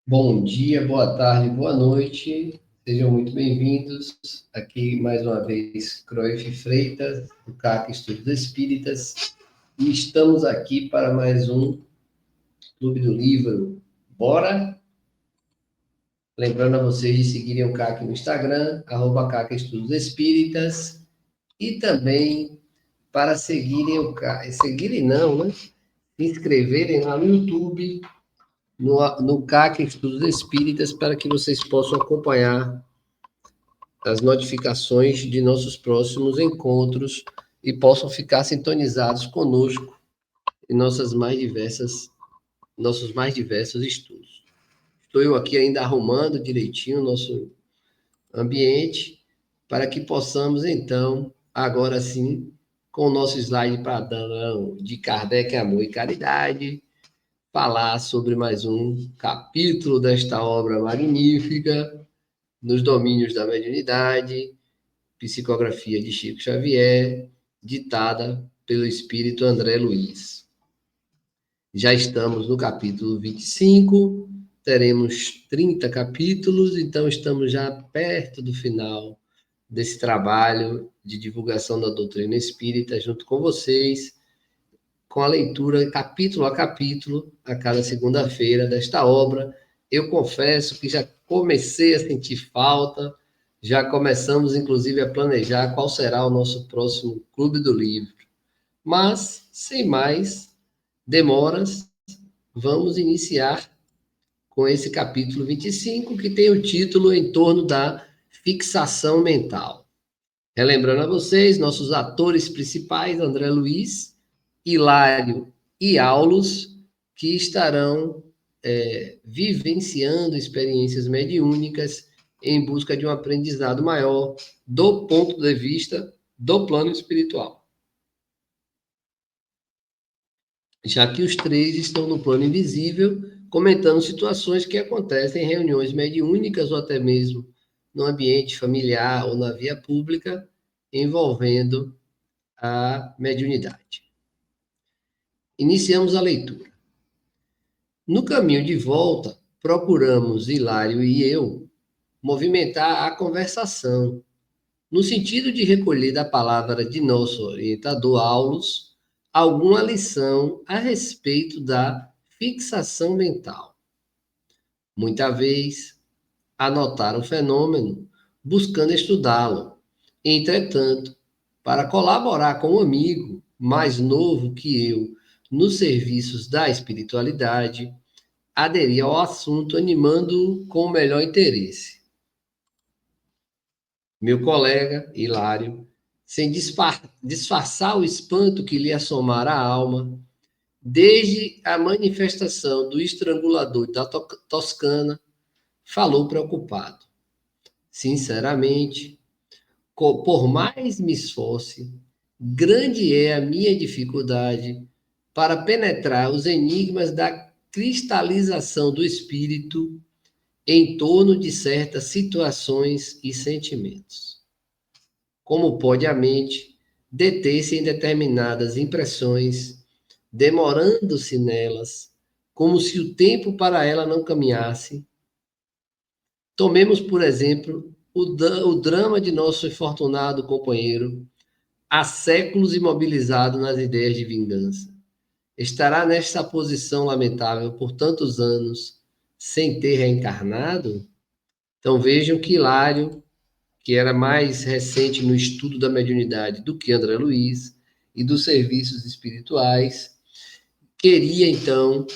Bom dia, boa tarde, boa noite. Sejam muito bem-vindos. Aqui mais uma vez, Croif Freitas, do CAC Estudos Espíritas. E estamos aqui para mais um Clube do Livro. Bora? Lembrando a vocês de seguirem o CAC no Instagram, @CAC Estudos Espíritas. E também para seguirem o CAC. Seguirem não, né? Se inscreverem lá no YouTube, no CAC Estudos Espíritas, para que vocês possam acompanhar as notificações de nossos próximos encontros e possam ficar sintonizados conosco em nossos mais diversos estudos. Estou eu aqui ainda arrumando direitinho o nosso ambiente para que possamos, então, agora sim, com o nosso slide padrão de Kardec, Amor e Caridade, falar sobre mais um capítulo desta obra magnífica, nos domínios da mediunidade, Psicografia de Chico Xavier, ditada pelo espírito André Luiz. Já estamos no capítulo 25, teremos 30 capítulos, então estamos já perto do final desse trabalho de divulgação da doutrina espírita, junto com vocês, com a leitura capítulo a capítulo, a cada segunda-feira desta obra. Eu confesso que já comecei a sentir falta, já começamos, inclusive, a planejar qual será o nosso próximo Clube do Livro. Mas, sem mais demoras, vamos iniciar com esse capítulo 25, que tem o título Em torno da fixação mental. Relembrando a vocês, nossos atores principais, André Luiz, Hilário e Aulus, que estarão vivenciando experiências mediúnicas em busca de um aprendizado maior do ponto de vista do plano espiritual. Já que os três estão no plano invisível, comentando situações que acontecem em reuniões mediúnicas ou até mesmo no ambiente familiar ou na via pública, envolvendo a mediunidade. Iniciamos a leitura. No caminho de volta, procuramos, Hilário e eu, movimentar a conversação, no sentido de recolher da palavra de nosso orientador Aulus alguma lição a respeito da fixação mental. Muita vez, anotar o fenômeno, buscando estudá-lo. Entretanto, para colaborar com um amigo mais novo que eu nos serviços da espiritualidade, aderi ao assunto animando-o com o melhor interesse. Meu colega, Hilário, sem disfarçar o espanto que lhe assomara a alma, desde a manifestação do estrangulador da Toscana, falou preocupado. Sinceramente, por mais me esforce, grande é a minha dificuldade para penetrar os enigmas da cristalização do espírito em torno de certas situações e sentimentos. Como pode a mente deter-se em determinadas impressões, demorando-se nelas, como se o tempo para ela não caminhasse? Tomemos, por exemplo, o drama de nosso infortunado companheiro, há séculos imobilizado nas ideias de vingança. Estará nesta posição lamentável por tantos anos, sem ter reencarnado? Então vejam que Hilário, que era mais recente no estudo da mediunidade do que André Luiz e dos serviços espirituais, queria então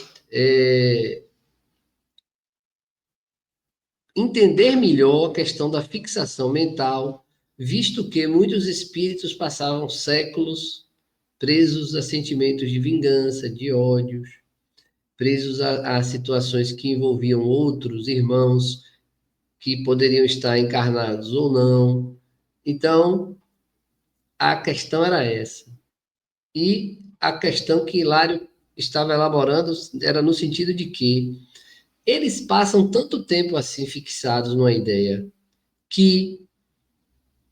entender melhor a questão da fixação mental, visto que muitos espíritos passavam séculos presos a sentimentos de vingança, de ódios, presos a situações que envolviam outros irmãos que poderiam estar encarnados ou não. Então, a questão era essa. E a questão que Hilário estava elaborando era no sentido de que eles passam tanto tempo assim fixados numa ideia que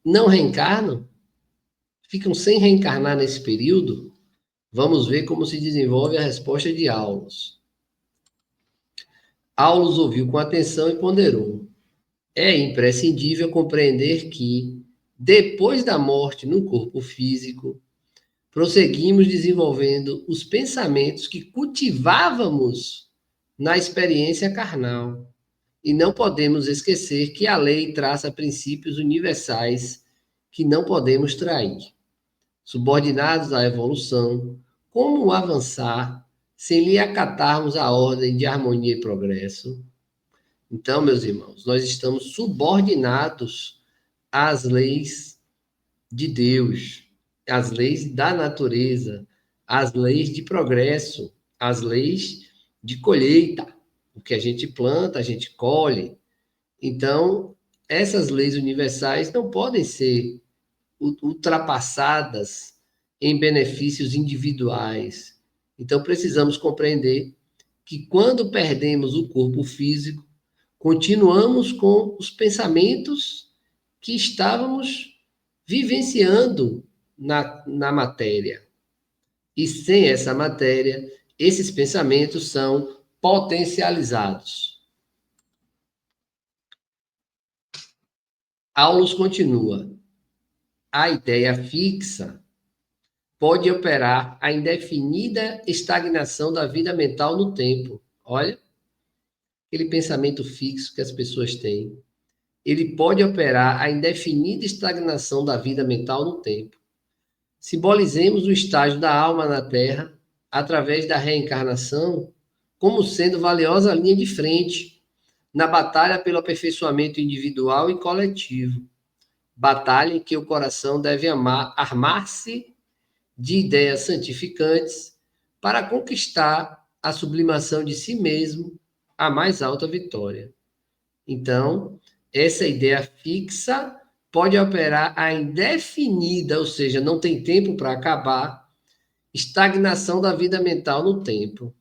não reencarnam, ficam sem reencarnar nesse período. Vamos ver como se desenvolve a resposta de Aulus. Aulus ouviu com atenção e ponderou. É imprescindível compreender que, depois da morte no corpo físico, prosseguimos desenvolvendo os pensamentos que cultivávamos na experiência carnal. E não podemos esquecer que a lei traça princípios universais que não podemos trair. Subordinados à evolução, como avançar sem lhe acatarmos a ordem de harmonia e progresso? Então, meus irmãos, nós estamos subordinados às leis de Deus, às leis da natureza, às leis de progresso, às leis de colheita. O que a gente planta, a gente colhe. Então, essas leis universais não podem ser ultrapassadas em benefícios individuais. Então, precisamos compreender que quando perdemos o corpo físico, continuamos com os pensamentos que estávamos vivenciando na matéria. E sem essa matéria, esses pensamentos são potencializados. Aulus continua. A ideia fixa pode operar a indefinida estagnação da vida mental no tempo. Olha, aquele pensamento fixo que as pessoas têm. Ele pode operar a indefinida estagnação da vida mental no tempo. Simbolizemos o estágio da alma na Terra, através da reencarnação, como sendo valiosa linha de frente na batalha pelo aperfeiçoamento individual e coletivo. Batalha em que o coração deve armar-se de ideias santificantes para conquistar a sublimação de si mesmo, a mais alta vitória. Então, essa ideia fixa pode operar a indefinida, ou seja, não tem tempo para acabar, estagnação da vida mental no tempo.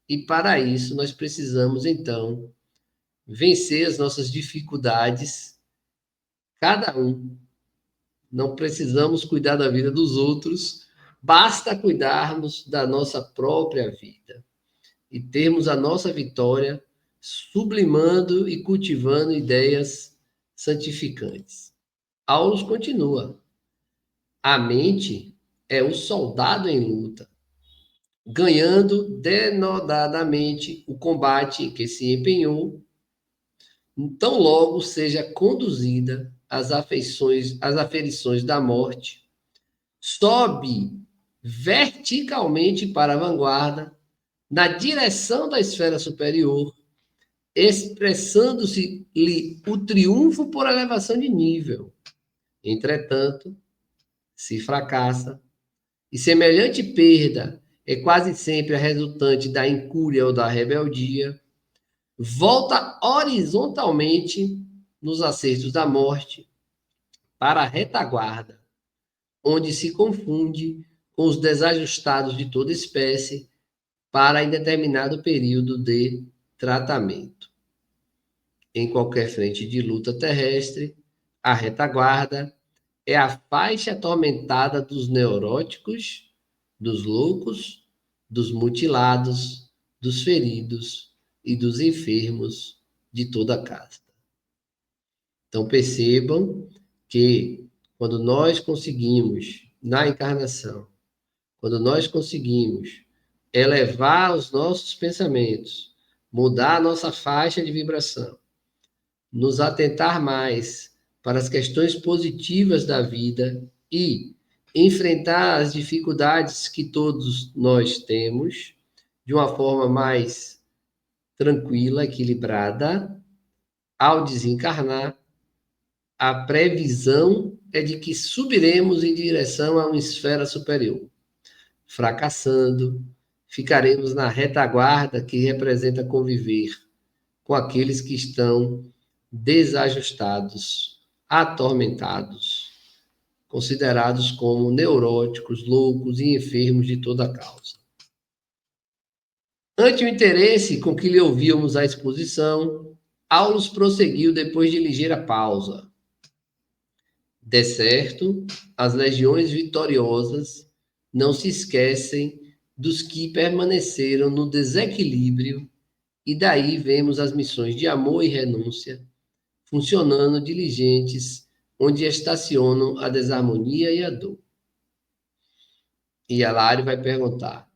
E para isso, nós precisamos, então, vencer as nossas dificuldades, cada um. Não precisamos cuidar da vida dos outros, basta cuidarmos da nossa própria vida e termos a nossa vitória sublimando e cultivando ideias santificantes. Aulus continua. A mente é o soldado em luta, ganhando denodadamente o combate em que se empenhou, tão logo seja conduzida às aferições da morte, sobe verticalmente para a vanguarda, na direção da esfera superior, expressando-se-lhe o triunfo por elevação de nível. Entretanto, se fracassa, e semelhante perda é quase sempre a resultante da incúria ou da rebeldia, volta horizontalmente nos acertos da morte para a retaguarda, onde se confunde com os desajustados de toda espécie para indeterminado período de tratamento. Em qualquer frente de luta terrestre, a retaguarda é a faixa atormentada dos neuróticos, dos loucos, dos mutilados, dos feridos e dos enfermos de toda a casta. Então percebam que quando nós conseguimos, na encarnação, quando nós conseguimos elevar os nossos pensamentos, mudar a nossa faixa de vibração, nos atentar mais para as questões positivas da vida e enfrentar as dificuldades que todos nós temos de uma forma mais tranquila, equilibrada, ao desencarnar, a previsão é de que subiremos em direção a uma esfera superior. Fracassando, ficaremos na retaguarda que representa conviver com aqueles que estão desajustados, atormentados, considerados como neuróticos, loucos e enfermos de toda causa. Ante o interesse com que lhe ouvíamos a exposição, Aulus prosseguiu depois de ligeira pausa. De certo, as legiões vitoriosas não se esquecem dos que permaneceram no desequilíbrio e daí vemos as missões de amor e renúncia funcionando diligentes, onde estacionam a desarmonia e a dor. E a Lari vai perguntar: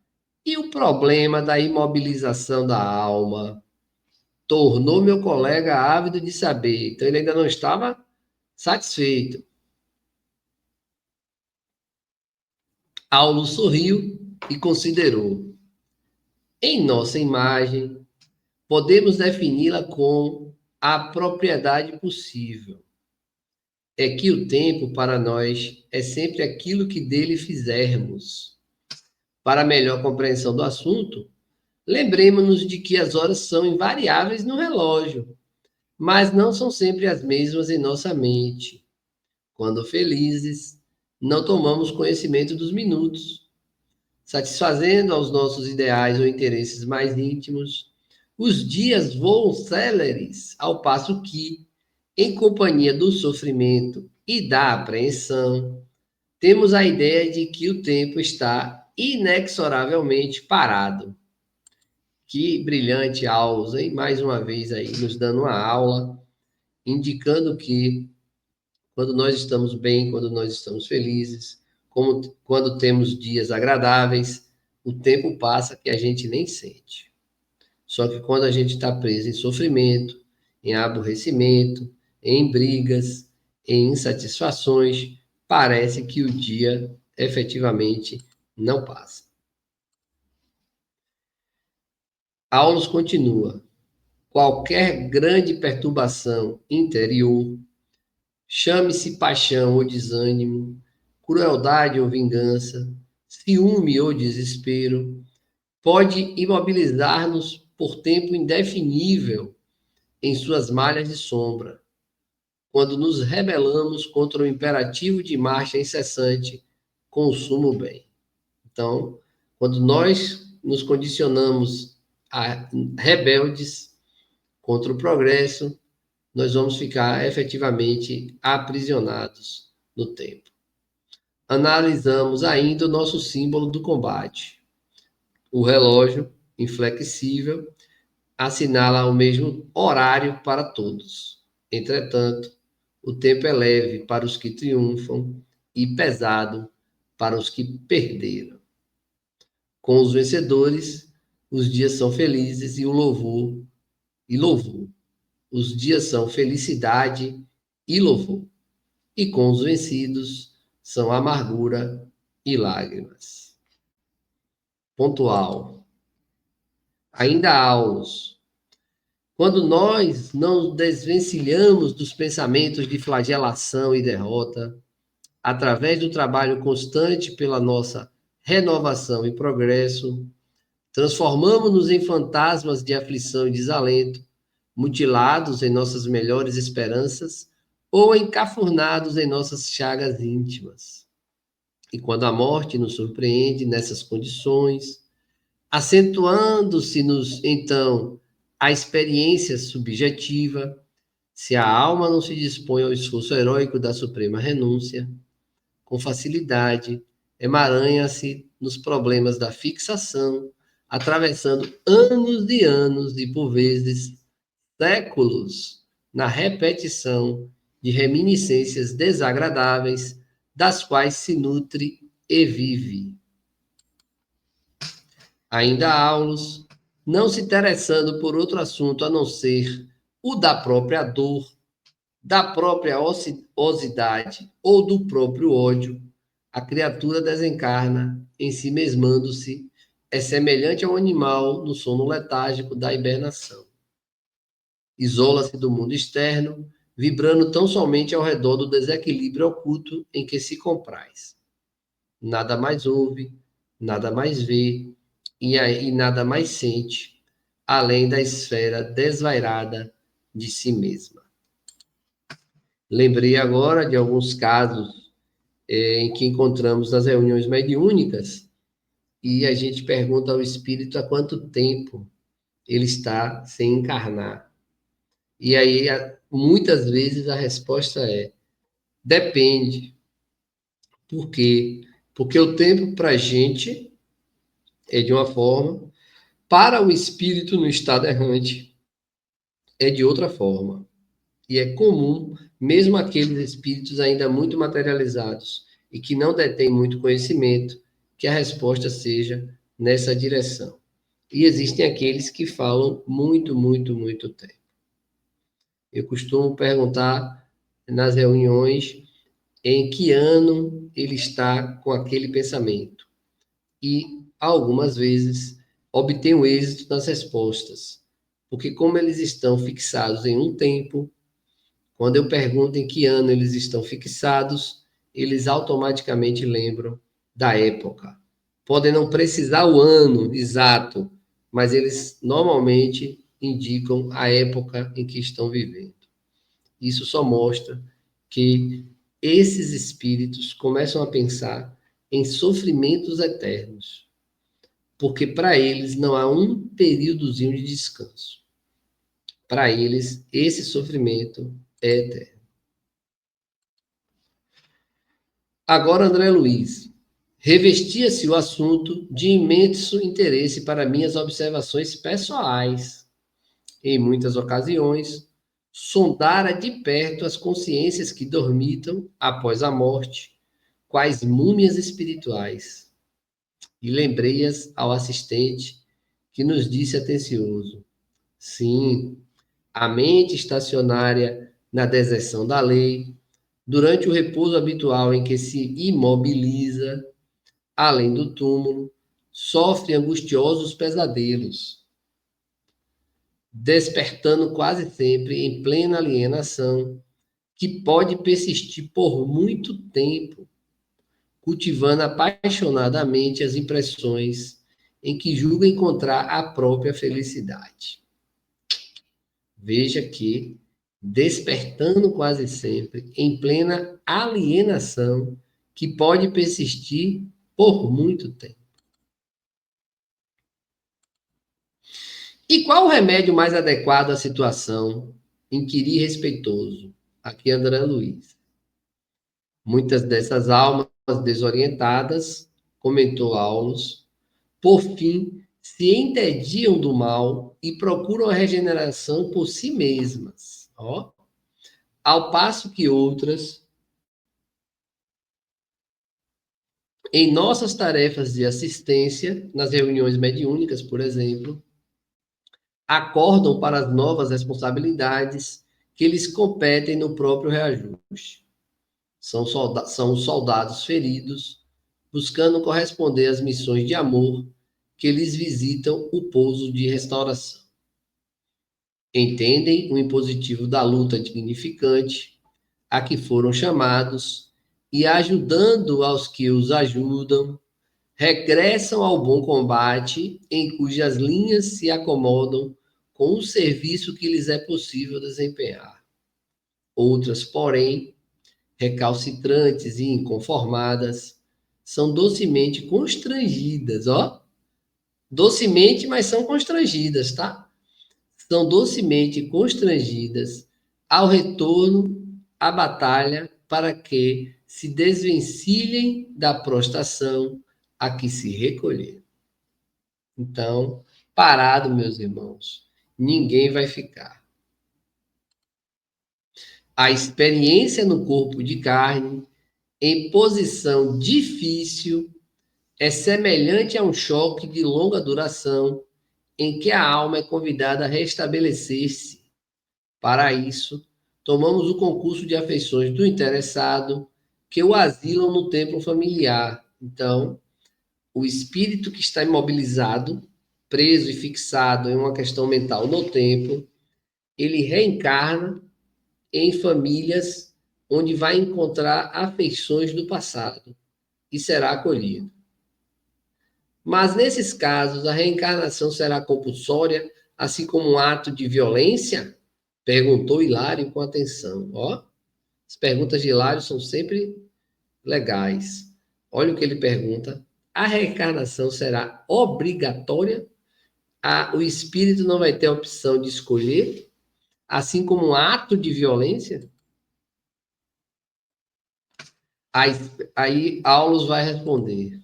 e o problema da imobilização da alma? Tornou meu colega ávido de saber. Então ele ainda não estava satisfeito. Aulo sorriu e considerou: em nossa imagem, podemos defini-la com a propriedade possível. É que o tempo para nós é sempre aquilo que dele fizermos. Para melhor compreensão do assunto, lembremos-nos de que as horas são invariáveis no relógio, mas não são sempre as mesmas em nossa mente. Quando felizes, não tomamos conhecimento dos minutos, satisfazendo aos nossos ideais ou interesses mais íntimos. Os dias voam céleres, ao passo que, em companhia do sofrimento e da apreensão, temos a ideia de que o tempo está inexoravelmente parado. Que brilhante aula, hein? Mais uma vez aí, nos dando uma aula, indicando que quando nós estamos bem, quando nós estamos felizes, como quando temos dias agradáveis, o tempo passa que a gente nem sente. Só que quando a gente está preso em sofrimento, em aborrecimento, em brigas, em insatisfações, parece que o dia efetivamente não passa. Aulos continua. Qualquer grande perturbação interior, chame-se paixão ou desânimo, crueldade ou vingança, ciúme ou desespero, pode imobilizar-nos por tempo indefinível em suas malhas de sombra, quando nos rebelamos contra o imperativo de marcha incessante com o sumo bem. Então, quando nós nos condicionamos a rebeldes contra o progresso, nós vamos ficar efetivamente aprisionados no tempo. Analisamos ainda o nosso símbolo do combate. O relógio, inflexível, assinala o mesmo horário para todos. Entretanto, o tempo é leve para os que triunfam e pesado para os que perderam. Com os vencedores, os dias são felizes e o louvor e louvor. Os dias são felicidade e louvor. E com os vencidos são amargura e lágrimas. Pontual. Ainda há aulos. Quando nós não desvencilhamos dos pensamentos de flagelação e derrota, através do trabalho constante pela nossa renovação e progresso, transformamos-nos em fantasmas de aflição e desalento, mutilados em nossas melhores esperanças ou encafurnados em nossas chagas íntimas. E quando a morte nos surpreende nessas condições, acentuando-se-nos então a experiência subjetiva, se a alma não se dispõe ao esforço heróico da suprema renúncia, com facilidade emaranha-se nos problemas da fixação, atravessando anos e, por vezes, séculos na repetição de reminiscências desagradáveis, das quais se nutre e vive. Ainda aulos, não se interessando por outro assunto a não ser o da própria dor, da própria ociosidade ou do próprio ódio, a criatura desencarna, em si mesmando-se, é semelhante ao animal no sono letárgico da hibernação. Isola-se do mundo externo, vibrando tão somente ao redor do desequilíbrio oculto em que se compraz. Nada mais ouve, nada mais vê e nada mais sente, além da esfera desvairada de si mesma. Lembrei agora de alguns casos em que encontramos nas reuniões mediúnicas e a gente pergunta ao espírito há quanto tempo ele está sem encarnar. E aí, muitas vezes, a resposta é: depende. Por quê? Porque o tempo para a gente é de uma forma, Para o espírito no estado errante, é de outra forma. E é comum, mesmo aqueles espíritos ainda muito materializados e que não detêm muito conhecimento, que a resposta seja nessa direção. E existem aqueles que falam muito, muito, muito tempo. Eu costumo perguntar nas reuniões em que ano ele está com aquele pensamento. E, algumas vezes, obtenho êxito nas respostas, porque, como eles estão fixados em um tempo, quando eu pergunto em que ano eles estão fixados, eles automaticamente lembram da época. Podem não precisar o ano exato, mas eles normalmente indicam a época em que estão vivendo. Isso só mostra que esses espíritos começam a pensar em sofrimentos eternos, porque para eles não há um períodozinho de descanso. Para eles, esse sofrimento é eterno. Agora, André Luiz, revestia-se o assunto de imenso interesse para minhas observações pessoais. Em muitas ocasiões, sondara de perto as consciências que dormitam após a morte, quais múmias espirituais, e lembrei-as ao assistente, que nos disse atencioso: sim, a mente estacionária na deserção da lei, durante o repouso habitual em que se imobiliza, além do túmulo, sofre angustiosos pesadelos, despertando quase sempre em plena alienação, que pode persistir por muito tempo, cultivando apaixonadamente as impressões em que julga encontrar a própria felicidade. Veja que, despertando quase sempre em plena alienação, que pode persistir por muito tempo. E qual o remédio mais adequado à situação? Inquiri respeitoso. Aqui André Luiz. Muitas dessas almas desorientadas, comentou Aulus, por fim se entediam do mal e procuram a regeneração por si mesmas. Ó. Ao passo que outras, em nossas tarefas de assistência, nas reuniões mediúnicas, por exemplo, acordam para as novas responsabilidades que lhes competem no próprio reajuste. São soldados feridos, buscando corresponder às missões de amor que lhes visitam o pouso de restauração. Entendem o impositivo da luta dignificante a que foram chamados e, ajudando aos que os ajudam, regressam ao bom combate em cujas linhas se acomodam com o serviço que lhes é possível desempenhar. Outras, porém, recalcitrantes e inconformadas, são docemente constrangidas, ó. Docemente, mas são constrangidas, tá? São docemente constrangidas ao retorno à batalha para que se desvencilhem da prostração a que se recolheram. Então, parado, meus irmãos, ninguém vai ficar. A experiência no corpo de carne, em posição difícil, é semelhante a um choque de longa duração em que a alma é convidada a restabelecer-se. Para isso, tomamos o concurso de afeições do interessado, que o asilam no templo familiar. Então, o espírito que está imobilizado, preso e fixado em uma questão mental no tempo, ele reencarna em famílias onde vai encontrar afeições do passado e será acolhido. Mas nesses casos, a reencarnação será compulsória, assim como um ato de violência? Perguntou Hilário com atenção. Ó, as perguntas de Hilário são sempre legais. Olha o que ele pergunta. A reencarnação será obrigatória? O espírito não vai ter a opção de escolher, assim como um ato de violência? Aí Aulus vai responder: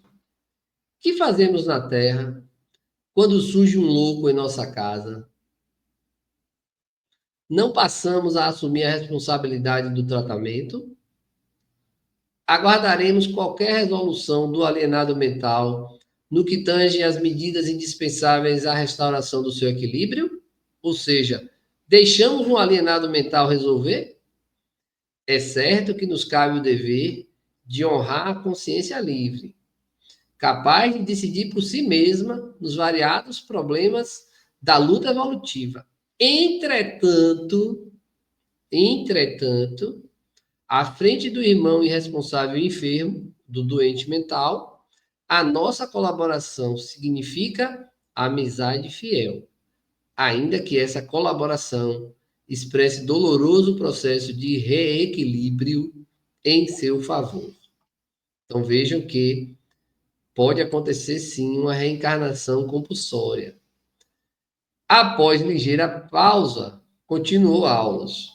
que fazemos na Terra quando surge um louco em nossa casa, não passamos a assumir a responsabilidade do tratamento, aguardaremos qualquer resolução do alienado mental no que tange às medidas indispensáveis à restauração do seu equilíbrio, ou seja, deixamos um alienado mental resolver? É certo que nos cabe o dever de honrar a consciência livre, capaz de decidir por si mesma nos variados problemas da luta evolutiva. Entretanto, à frente do irmão irresponsável e enfermo, do doente mental, a nossa colaboração significa amizade fiel, ainda que essa colaboração expresse doloroso processo de reequilíbrio em seu favor. Então vejam que pode acontecer sim uma reencarnação compulsória. Após ligeira pausa, continuou aulas.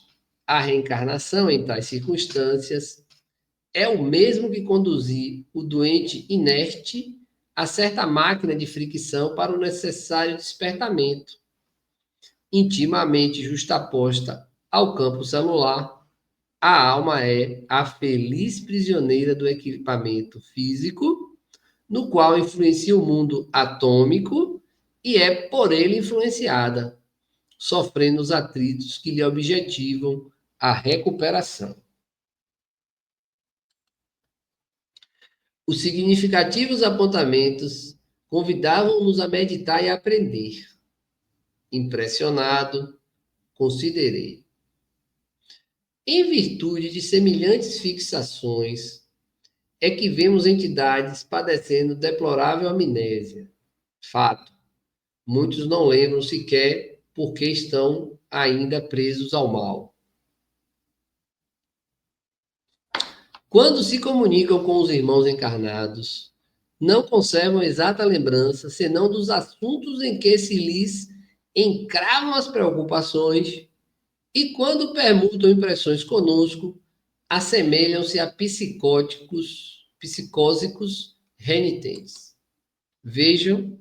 A reencarnação em tais circunstâncias é o mesmo que conduzir o doente inerte a certa máquina de fricção para o necessário despertamento, intimamente justaposta ao campo celular. A alma é a feliz prisioneira do equipamento físico, no qual influencia o mundo atômico e é por ele influenciada, sofrendo os atritos que lhe objetivam a recuperação. Os significativos apontamentos convidavam-nos a meditar e aprender. Impressionado, considerei. Em virtude de semelhantes fixações, é que vemos entidades padecendo deplorável amnésia. Fato, muitos não lembram sequer porque estão ainda presos ao mal. Quando se comunicam com os irmãos encarnados, não conservam exata lembrança senão dos assuntos em que se lhes encravam as preocupações e, quando permutam impressões conosco, assemelham-se a psicósicos renitentes. Vejam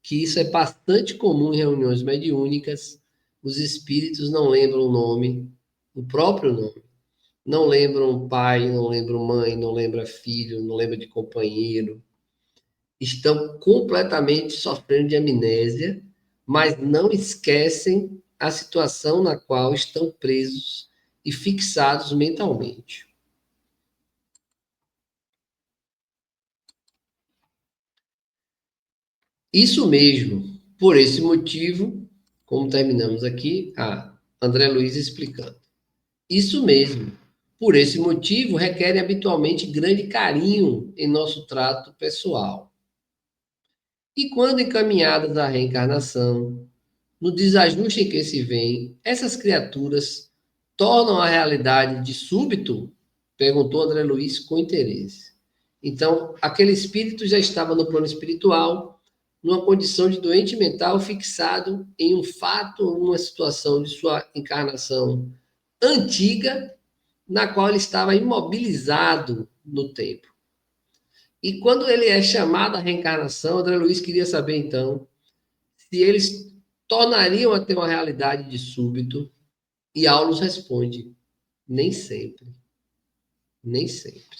que isso é bastante comum em reuniões mediúnicas. Os espíritos não lembram o nome, o próprio nome. Não lembram pai, não lembram mãe, não lembram filho, não lembram de companheiro. Estão completamente sofrendo de amnésia, mas não esquecem a situação na qual estão presos e fixados mentalmente. Isso mesmo, por esse motivo, como terminamos aqui, André Luiz explicando. Isso mesmo, por esse motivo, requerem habitualmente grande carinho em nosso trato pessoal. E quando encaminhadas à reencarnação, no desajuste em que se vêem, essas criaturas tornam a realidade de súbito? Perguntou André Luiz com interesse. Então, aquele espírito já estava no plano espiritual, numa condição de doente mental, fixado em um fato, uma situação de sua encarnação antiga, na qual ele estava imobilizado no tempo. E quando ele é chamado à reencarnação, André Luiz queria saber, então, se eles tornariam a ter uma realidade de súbito, e Aulus responde, nem sempre. Nem sempre.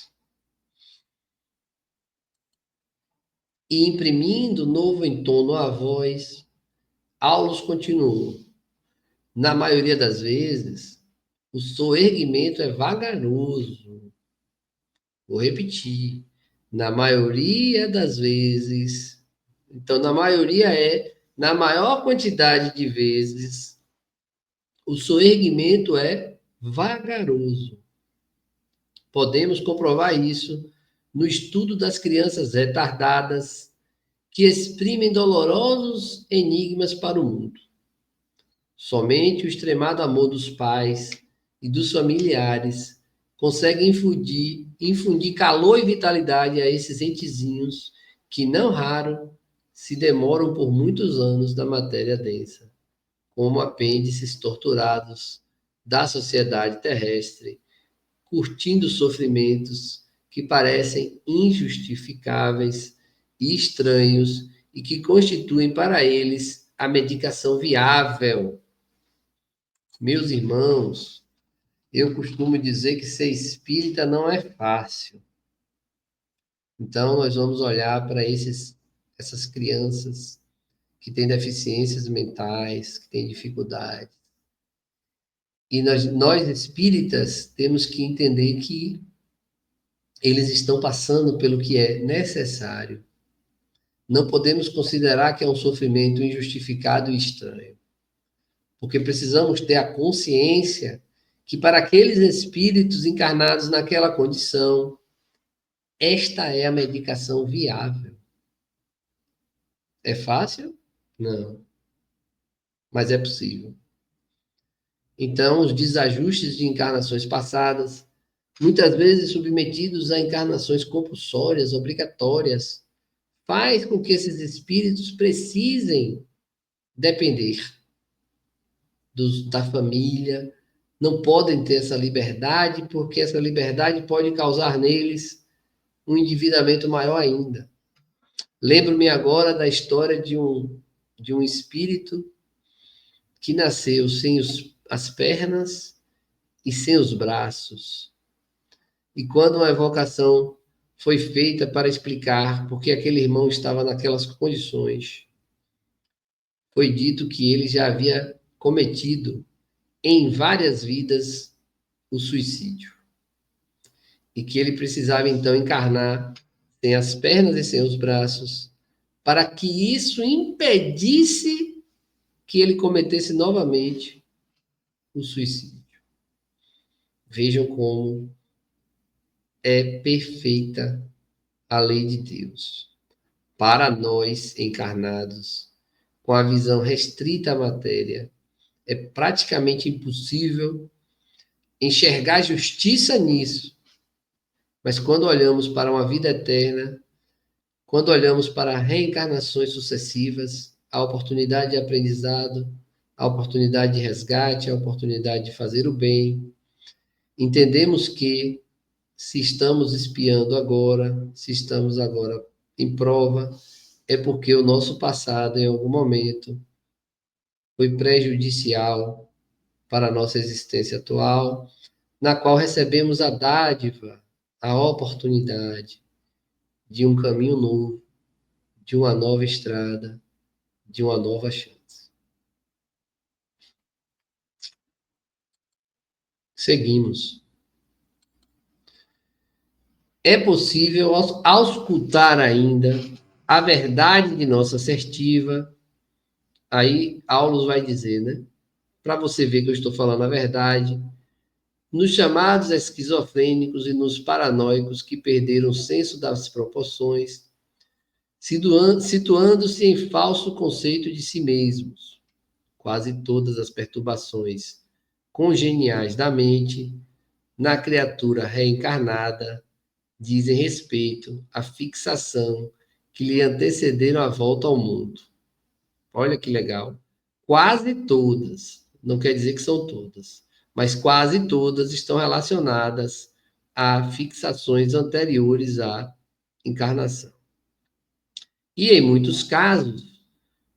E imprimindo novo entono à voz, Aulus continuou. Na maioria das vezes, o soerguimento é vagaroso. Vou repetir. Na maioria das vezes. Então, na maioria na maior quantidade de vezes, o soerguimento é vagaroso. Podemos comprovar isso no estudo das crianças retardadas que exprimem dolorosos enigmas para o mundo. Somente o extremado amor dos pais e dos familiares consegue infundir calor e vitalidade a esses entezinhos que, não raro, se demoram por muitos anos da matéria densa, como apêndices torturados da sociedade terrestre, curtindo sofrimentos que parecem injustificáveis e estranhos e que constituem para eles a medicação viável. Meus irmãos, eu costumo dizer que ser espírita não é fácil. Então, nós vamos olhar para essas crianças que têm deficiências mentais, que têm dificuldades. E nós espíritas temos que entender que eles estão passando pelo que é necessário. Não podemos considerar que é um sofrimento injustificado e estranho, porque precisamos ter a consciência que para aqueles espíritos encarnados naquela condição, esta é a medicação viável. É fácil? Não, mas é possível. Então, os desajustes de encarnações passadas, muitas vezes submetidos a encarnações compulsórias, obrigatórias, faz com que esses espíritos precisem depender da família, não podem ter essa liberdade, porque essa liberdade pode causar neles um endividamento maior ainda. Lembro-me agora da história de um espírito que nasceu sem as pernas e sem os braços. E quando uma evocação foi feita para explicar por que aquele irmão estava naquelas condições, foi dito que ele já havia cometido em várias vidas o suicídio. E que ele precisava então encarnar sem as pernas e sem os braços, para que isso impedisse que ele cometesse novamente o suicídio. Vejam como é perfeita a lei de Deus. Para nós encarnados, com a visão restrita à matéria, é praticamente impossível enxergar justiça nisso. Mas quando olhamos para uma vida eterna, quando olhamos para reencarnações sucessivas, a oportunidade de aprendizado, a oportunidade de resgate, a oportunidade de fazer o bem, entendemos que se estamos espiando agora, se estamos agora em prova, é porque o nosso passado, em algum momento, foi prejudicial para a nossa existência atual, na qual recebemos a dádiva, a oportunidade de um caminho novo, de uma nova estrada, de uma nova chance. Seguimos. É possível auscultar ainda a verdade de nossa assertiva. Aí, Aulus vai dizer, né? Para você ver que eu estou falando a verdade, nos chamados esquizofrênicos e nos paranoicos que perderam o senso das proporções, situando-se em falso conceito de si mesmos. Quase todas as perturbações congeniais da mente, na criatura reencarnada, dizem respeito à fixação que lhe antecederam a volta ao mundo. Olha que legal. Quase todas, não quer dizer que são todas, mas quase todas estão relacionadas a fixações anteriores à encarnação. E em muitos casos,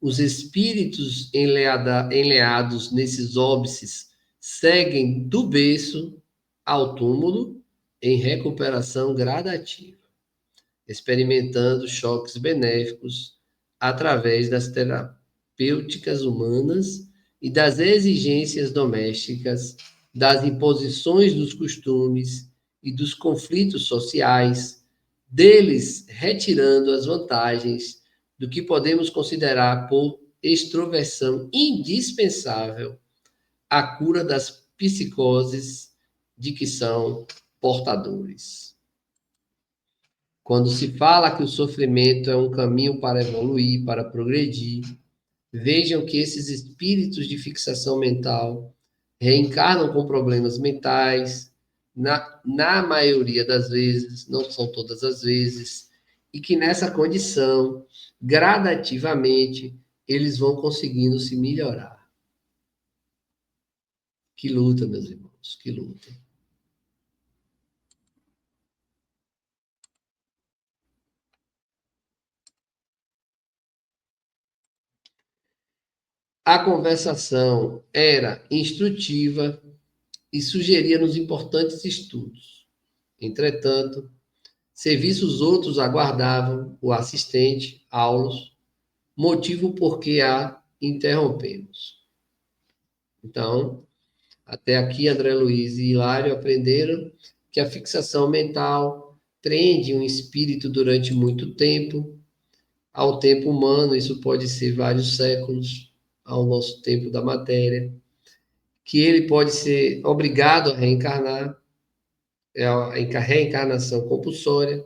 os espíritos enleados nesses óbices seguem do berço ao túmulo em recuperação gradativa, experimentando choques benéficos através das terapêuticas humanas e das exigências domésticas, das imposições dos costumes e dos conflitos sociais, deles retirando as vantagens do que podemos considerar por extroversão indispensável à cura das psicoses de que são portadores. Quando se fala que o sofrimento é um caminho para evoluir, para progredir, vejam que esses espíritos de fixação mental reencarnam com problemas mentais, na maioria das vezes, não são todas as vezes, e que nessa condição, gradativamente, eles vão conseguindo se melhorar. Que luta, meus irmãos, que luta. A conversação era instrutiva e sugeria-nos importantes estudos. Entretanto, serviços outros aguardavam o assistente, Aulus, motivo por que a interrompemos. Então, até aqui, André Luiz e Hilário aprenderam que a fixação mental prende um espírito durante muito tempo. Ao tempo humano, isso pode ser vários séculos, ao nosso tempo da matéria, que ele pode ser obrigado a reencarnar, é a reencarnação compulsória,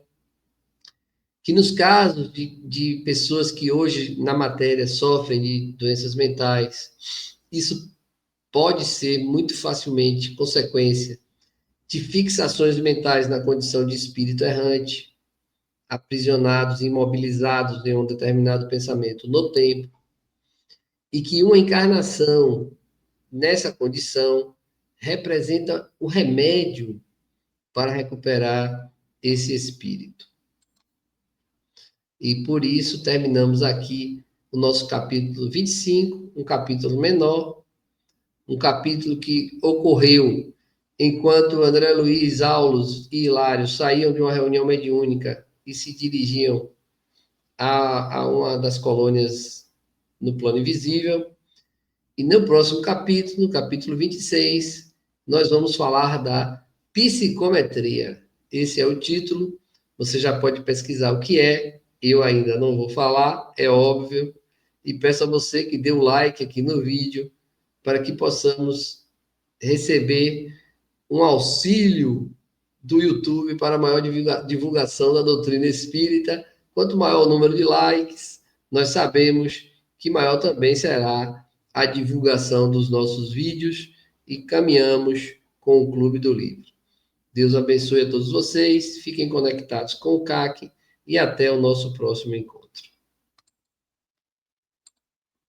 que nos casos de pessoas que hoje na matéria sofrem de doenças mentais, isso pode ser muito facilmente consequência de fixações mentais na condição de espírito errante, aprisionados, imobilizados em um determinado pensamento no tempo, e que uma encarnação nessa condição representa o remédio para recuperar esse espírito. E por isso terminamos aqui o nosso capítulo 25, um capítulo menor, um capítulo que ocorreu enquanto André Luiz, Aulus e Hilário saíam de uma reunião mediúnica e se dirigiam a uma das colônias no plano invisível. E no próximo capítulo, no capítulo 26, nós vamos falar da psicometria. Esse é o título, você já pode pesquisar o que é, eu ainda não vou falar, é óbvio, e peço a você que dê o like aqui no vídeo, para que possamos receber um auxílio do YouTube para a maior divulgação da doutrina espírita. Quanto maior o número de likes, nós sabemos que maior também será a divulgação dos nossos vídeos e caminhamos com o Clube do Livro. Deus abençoe a todos vocês, fiquem conectados com o CAC e até o nosso próximo encontro.